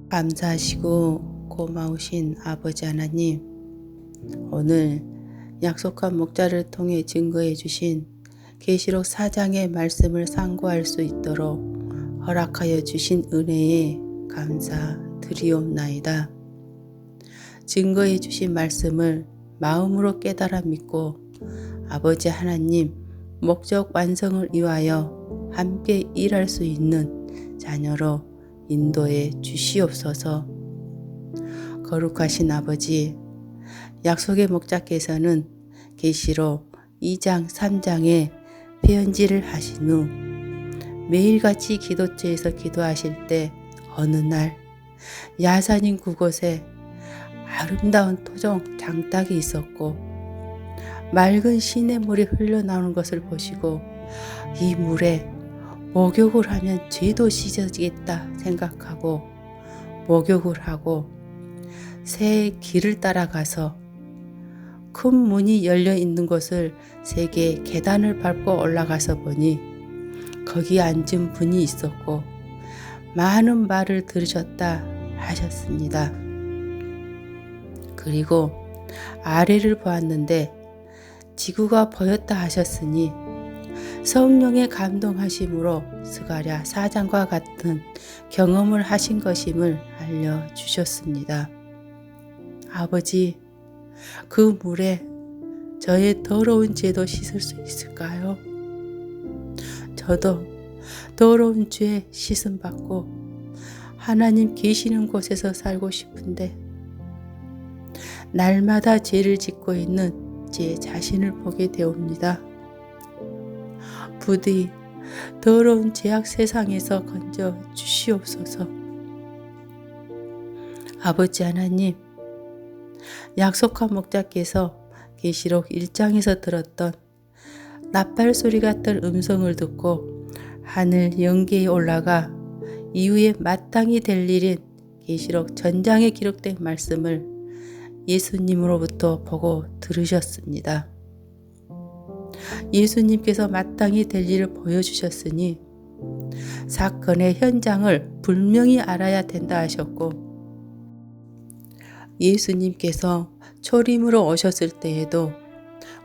감사하시고 고마우신 아버지 하나님, 오늘 약속한 목자를 통해 증거해 주신 계시록 4장의 말씀을 상고할 수 있도록 허락하여 주신 은혜에 감사드리옵나이다. 증거해 주신 말씀을 마음으로 깨달아 믿고 아버지 하나님 목적 완성을 위하여 함께 일할 수 있는 자녀로 인도해 주시옵소서. 거룩하신 아버지, 약속의 목자께서는 계시록 2장 3장에 편지를 하신 후 매일같이 기도처에서 기도하실 때 어느 날 야산인 그곳에 아름다운 토종 장닭이 있었고 맑은 시냇물이 흘러나오는 것을 보시고 이 물에 목욕을 하면 죄도 씻어지겠다 생각하고 목욕을 하고 새 길을 따라가서 큰 문이 열려 있는 곳을 3개의 계단을 밟고 올라가서 보니 거기 앉은 분이 있었고 많은 말을 들으셨다 하셨습니다. 그리고 아래를 보았는데 지구가 보였다 하셨으니 성령의 감동하심으로 스가랴 4장과 같은 경험을 하신 것임을 알려주셨습니다. 아버지, 그 물에 저의 더러운 죄도 씻을 수 있을까요? 저도 더러운 죄 씻음 받고 하나님 계시는 곳에서 살고 싶은데 날마다 죄를 짓고 있는 제 자신을 보게 되옵니다. 부디 더러운 죄악 세상에서 건져 주시옵소서. 아버지 하나님, 약속한 목자께서 계시록 1장에서 들었던 나팔소리 같은 음성을 듣고 하늘 영계에 올라가 이후에 마땅히 될 일인 계시록 전장에 기록된 말씀을 예수님으로부터 보고 들으셨습니다. 예수님께서 마땅히 될 일을 보여주셨으니 사건의 현장을 분명히 알아야 된다 하셨고 예수님께서 초림으로 오셨을 때에도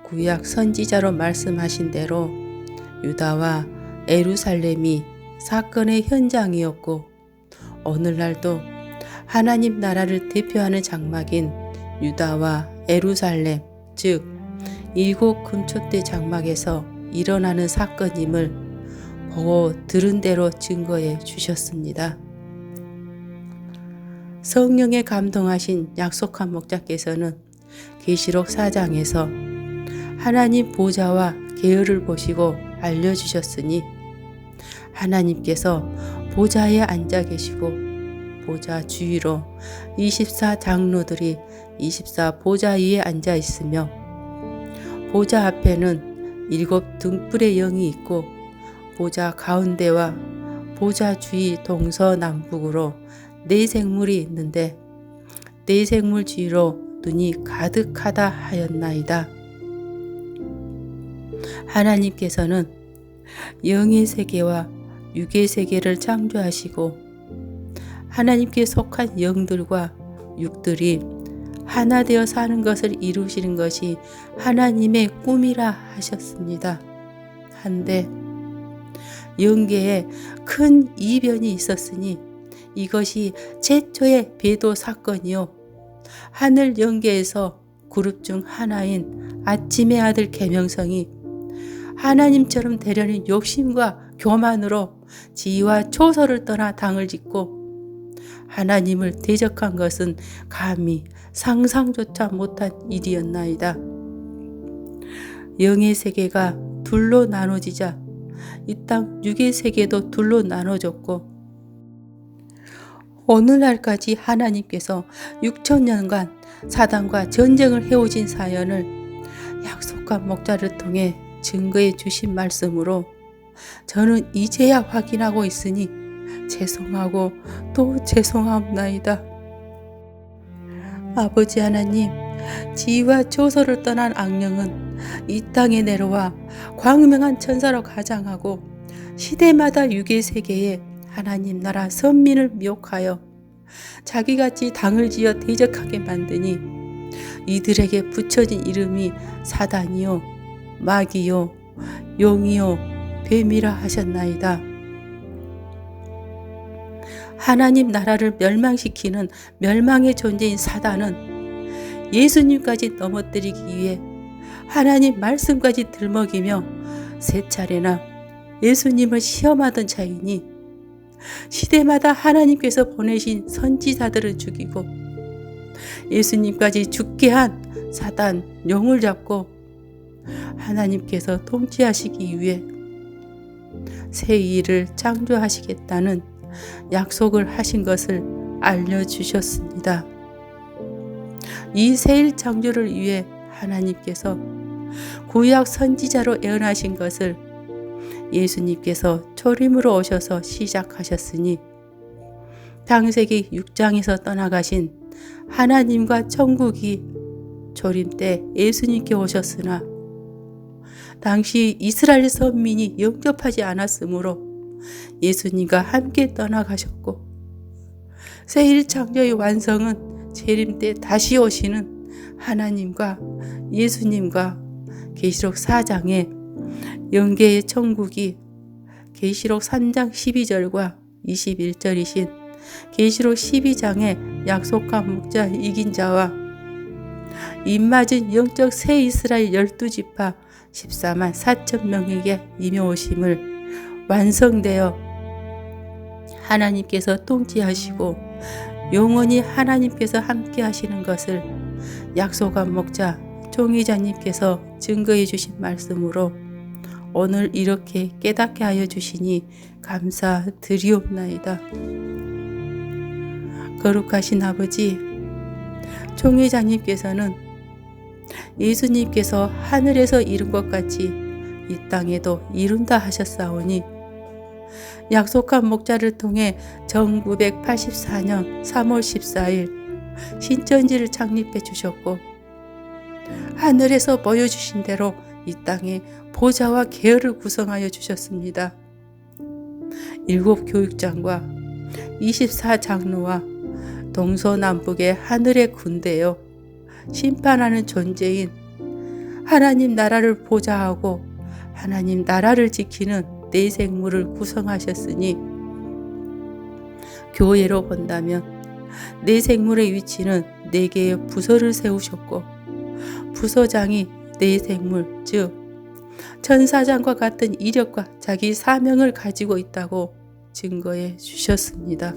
구약 선지자로 말씀하신 대로 유다와 예루살렘이 사건의 현장이었고 오늘날도 하나님 나라를 대표하는 장막인 유다와 예루살렘, 즉 7 금초대 장막에서 일어나는 사건임을 보고 들은 대로 증거해 주셨습니다. 성령에 감동하신 약속한 목자께서는 계시록 4장에서 하나님 보좌와 계열을 보시고 알려주셨으니 하나님께서 보좌에 앉아 계시고 보좌 주위로 24 장로들이 24 보좌 위에 앉아 있으며 보좌 앞에는 7 등불의 영이 있고 보좌 가운데와 보좌 주위 동서남북으로 4 생물이 있는데 4 생물 주위로 눈이 가득하다 하였나이다. 하나님께서는 영의 세계와 육의 세계를 창조하시고 하나님께 속한 영들과 육들이 하나 되어 사는 것을 이루시는 것이 하나님의 꿈이라 하셨습니다. 한데 영계에 큰 이변이 있었으니 이것이 최초의 배도 사건이요 하늘 영계에서 그룹 중 하나인 아침의 아들 계명성이 하나님처럼 되려는 욕심과 교만으로 지위와 초소를 떠나 당을 짓고 하나님을 대적한 것은 감히 상상조차 못한 일이었나이다. 영의 세계가 둘로 나눠지자 이 땅 육의 세계도 둘로 나눠졌고 오늘날까지 하나님께서 6천년간 사단과 전쟁을 해오신 사연을 약속한 목자를 통해 증거해 주신 말씀으로 저는 이제야 확인하고 있으니 죄송하고 또 죄송합나이다. 아버지 하나님, 지위와 초소를 떠난 악령은 이 땅에 내려와 광명한 천사로 가장하고 시대마다 육의 세계에 하나님 나라 선민을 미혹하여 자기같이 당을 지어 대적하게 만드니 이들에게 붙여진 이름이 사단이요 마귀요 용이요 뱀이라 하셨나이다. 하나님 나라를 멸망시키는 멸망의 존재인 사단은 예수님까지 넘어뜨리기 위해 하나님 말씀까지 들먹이며 세 차례나 예수님을 시험하던 자이니 시대마다 하나님께서 보내신 선지자들을 죽이고 예수님까지 죽게 한 사단 용을 잡고 하나님께서 통치하시기 위해 새 일을 창조하시겠다는 약속을 하신 것을 알려주셨습니다. 이 새일 창조를 위해 하나님께서 구약 선지자로 예언하신 것을 예수님께서 초림으로 오셔서 시작하셨으니 창세기 6장에서 떠나가신 하나님과 천국이 초림 때 예수님께 오셨으나 당시 이스라엘 선민이 영접하지 않았으므로 예수님과 함께 떠나가셨고 새일 창조의 완성은 재림 때 다시 오시는 하나님과 예수님과 계시록 4장에 영계의 천국이 계시록 3장 12절과 21절이신 계시록 12장에 약속한 목자 이긴 자와 입맞은 영적 새 이스라엘 12지파 14만 4천 명에게 임해오심을 완성되어 하나님께서 통치하시고 영원히 하나님께서 함께 하시는 것을 약속한 목자 총회장님께서 증거해 주신 말씀으로 오늘 이렇게 깨닫게 하여 주시니 감사드리옵나이다. 거룩하신 아버지, 총회장님께서는 예수님께서 하늘에서 이룬 것 같이 이 땅에도 이룬다 하셨사오니 약속한 목자를 통해 1984년 3월 14일 신천지를 창립해 주셨고 하늘에서 보여주신 대로 이 땅에 보좌와 계열을 구성하여 주셨습니다. 7 교육장과 24 장로와 동서남북의 하늘의 군대요 심판하는 존재인 하나님 나라를 보좌하고 하나님 나라를 지키는 네 생물을 구성하셨으니 교회로 본다면 네 생물의 위치는 네 개의 부서를 세우셨고 부서장이 네 생물 즉 천사장과 같은 이력과 자기 사명을 가지고 있다고 증거해 주셨습니다.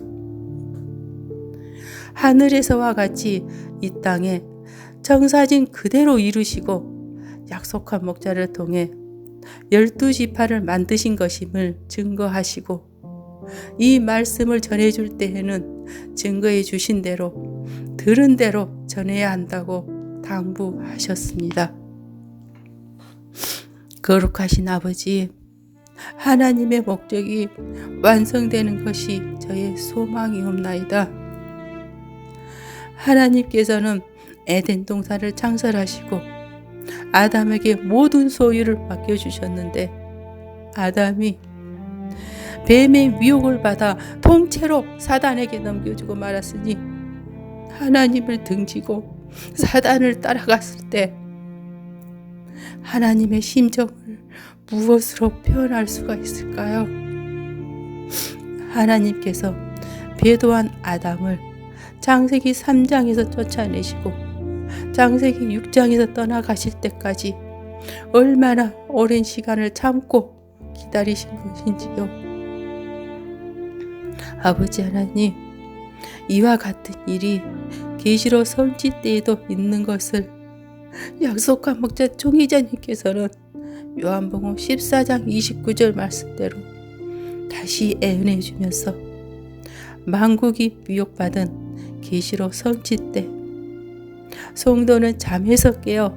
하늘에서와 같이 이 땅에 청사진 그대로 이루시고 약속한 목자를 통해 12지파를 만드신 것임을 증거하시고 이 말씀을 전해줄 때에는 증거해 주신 대로 들은 대로 전해야 한다고 당부하셨습니다. 거룩하신 아버지, 하나님의 목적이 완성되는 것이 저의 소망이옵나이다. 하나님께서는 에덴 동산을 창설하시고 아담에게 모든 소유를 맡겨주셨는데 아담이 뱀의 미혹을 받아 통째로 사단에게 넘겨주고 말았으니 하나님을 등지고 사단을 따라갔을 때 하나님의 심정을 무엇으로 표현할 수가 있을까요? 하나님께서 배도한 아담을 창세기 3장에서 쫓아내시고 창세기 6장에서 떠나가실 때까지 얼마나 오랜 시간을 참고 기다리신 것인지요. 아버지 하나님, 이와 같은 일이 계시록 선지 때에도 있는 것을 약속한 목자 총회장님께서는 요한복음 14장 29절 말씀대로 다시 애언해 주면서 만국이 미혹받은 계시록 선지 때 성도는 잠에서 깨어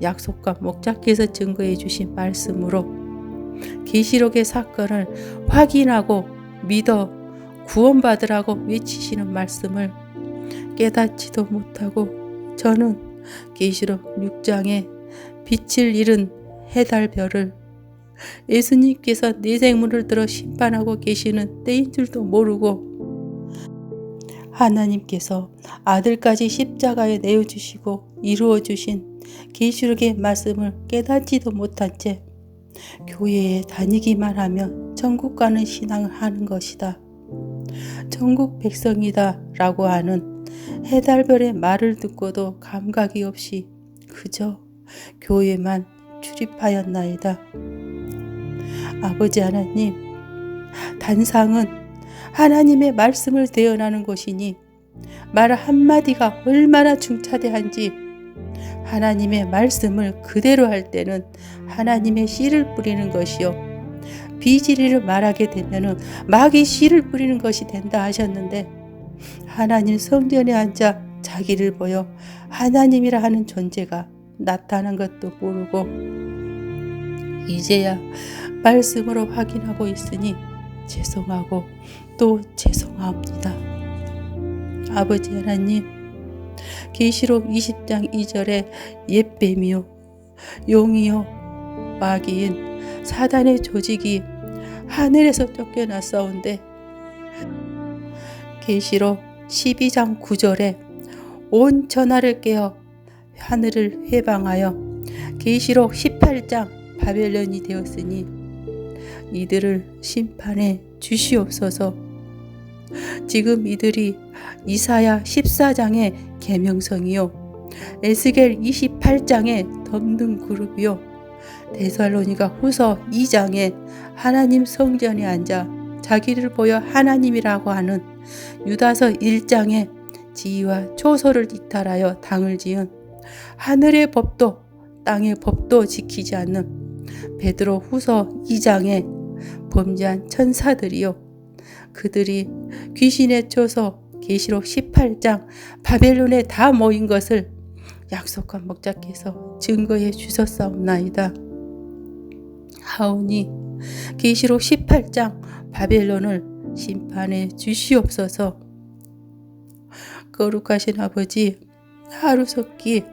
약속과 목자께서 증거해 주신 말씀으로 계시록의 사건을 확인하고 믿어 구원받으라고 외치시는 말씀을 깨닫지도 못하고 저는 계시록 6장에 빛을 잃은 해달별을 예수님께서 네 생물을 들어 심판하고 계시는 때인 줄도 모르고 하나님께서 아들까지 십자가에 내어주시고 이루어주신 계시록의 말씀을 깨닫지도 못한 채 교회에 다니기만 하며 천국 가는 신앙을 하는 것이다. 천국 백성이다 라고 하는 해달별의 말을 듣고도 감각이 없이 그저 교회만 출입하였나이다. 아버지 하나님, 단상은 하나님의 말씀을 대언하는 것이니 말 한마디가 얼마나 중차대한지 하나님의 말씀을 그대로 할 때는 하나님의 씨를 뿌리는 것이요 비지리를 말하게 되면 마귀 씨를 뿌리는 것이 된다 하셨는데 하나님 성전에 앉아 자기를 보여 하나님이라 하는 존재가 나타난 것도 모르고 이제야 말씀으로 확인하고 있으니 죄송하고 또 죄송합니다. 아버지 하나님, 계시록 20장 2절에 옛뱀이요 용이요 마귀인 사단의 조직이 하늘에서 쫓겨났사온데 계시록 12장 9절에 온 천하를 깨어 하늘을 회방하여 계시록 18장 바벨론이 되었으니 이들을 심판해 주시옵소서. 지금 이들이 이사야 14장의 계명성이요 에스겔 28장의 덮는 그룹이요 데살로니가 후서 2장에 하나님 성전에 앉아 자기를 보여 하나님이라고 하는 유다서 1장에 지위와 초소를 이탈하여 당을 지은 하늘의 법도 땅의 법도 지키지 않는 베드로 후서 2장에 범죄한 천사들이요 그들이 귀신의 초소 계시록 18장 바벨론에 다 모인 것을 약속한 목자께서 증거해 주셨사옵나이다. 하오니 계시록 18장 바벨론을 심판해 주시옵소서. 거룩하신 아버지, 하루속히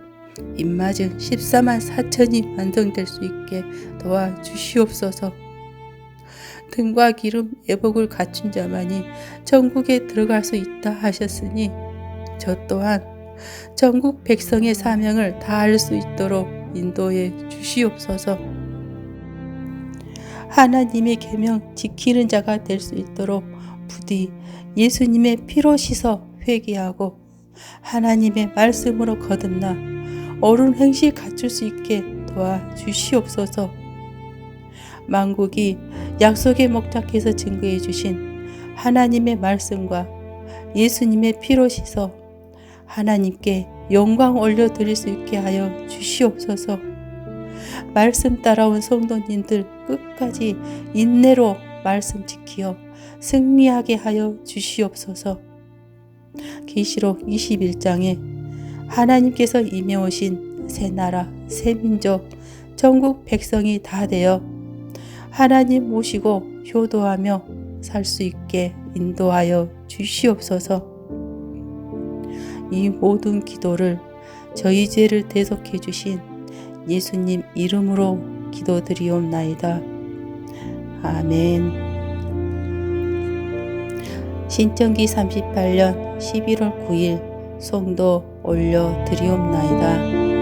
입맞은 14만 4천이 완성될 수 있게 도와주시옵소서. 등과 기름 예복을 갖춘 자만이 천국에 들어갈 수 있다 하셨으니 저 또한 전국 백성의 사명을 다할 수 있도록 인도해 주시옵소서. 하나님의 계명 지키는 자가 될 수 있도록 부디 예수님의 피로 씻어 회개하고 하나님의 말씀으로 거듭나 옳은 행실 갖출 수 있게 도와주시옵소서. 만국이 약속의 목자께서 증거해 주신 하나님의 말씀과 예수님의 피로 씻어 하나님께 영광 올려드릴 수 있게 하여 주시옵소서. 말씀 따라온 성도님들 끝까지 인내로 말씀 지키어 승리하게 하여 주시옵소서. 계시록 21장에 하나님께서 임해오신 새 나라 새 민족 전국 백성이 다 되어 하나님 모시고 효도하며 살 수 있게 인도하여 주시옵소서. 이 모든 기도를 저희 죄를 대속해 주신 예수님 이름으로 기도드리옵나이다. 아멘. 신청기 38년 11월 9일 송도 올려드리옵나이다.